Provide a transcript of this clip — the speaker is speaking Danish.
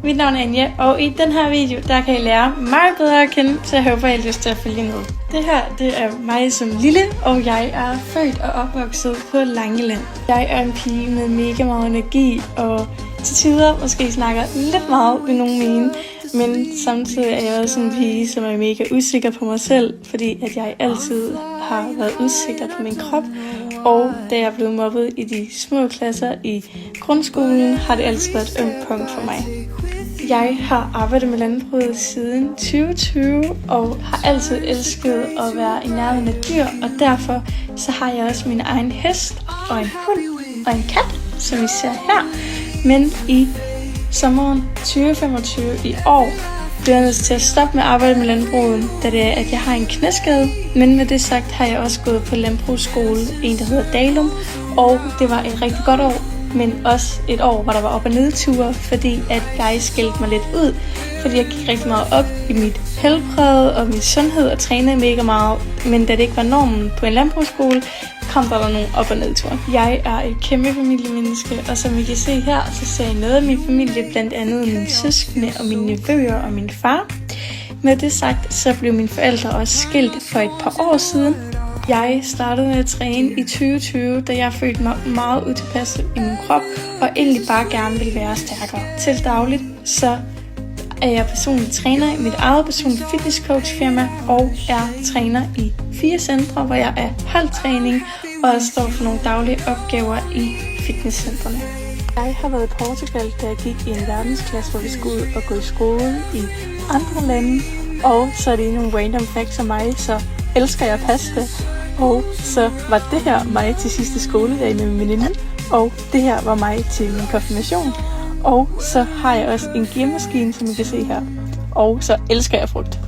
Mit navn er Anja, og i den her video, der kan I lære mig bedre at kende, så jeg håber, I har lyst til at følge med. Det her, det er mig som lille, og jeg er født og opvokset på Langeland. Jeg er en pige med mega meget energi, og til tider måske snakker lidt meget, vil nogen mene. Men samtidig er jeg også en pige, som er mega usikker på mig selv, fordi at jeg altid har været usikker på min krop. Og da jeg blev mobbet i de små klasser i grundskolen, har det altid været et ømt punkt for mig. Jeg har arbejdet med landbruget siden 2020 og har altid elsket at være i nærheden af dyr, og derfor så har jeg også min egen hest og en hund og en kat, som I ser her. Men i sommeren 2025 i år bliver jeg nødt til at stoppe med at arbejde med landbruget, da det er, at jeg har en knæskade. Men med det sagt har jeg også gået på landbrugsskole, en der hedder Dalum, og det var et rigtig godt år, men også et år, hvor der var op- og nedture, fordi at jeg skældte mig lidt ud, fordi jeg gik rigtig meget op i mit helbred og min sundhed og trænede mega meget, men da det ikke var normen på en landbrugsskole, kom der nogle op- og nedture. Jeg er et kæmpe familiemenneske, og som I kan se her, så ser jeg noget af min familie, blandt andet mine søskende og mine nevøer og min far. Med det sagt, så blev mine forældre også skilt for et par år siden. Jeg startede med at træne i 2020, da jeg følte mig meget utilpasset i min krop, og egentlig bare gerne ville være stærkere. Til dagligt, så er jeg personlig træner i mit eget personlige fitnesscoach-firma, og er træner i 4 centre, hvor jeg er holdtræning, og står for nogle daglige opgaver i fitnesscentrene. Jeg har været i Portugal, da jeg gik i en verdensklasse, hvor vi skulle ud og gå i skole i andre lande, og så er det nogle random facts om mig, så elsker jeg pasta, og så var det her mig til sidste skoledag med min veninde, og det her var mig til min konfirmation, og så har jeg også en gearmaskine, som I kan se her, og så elsker jeg frugt.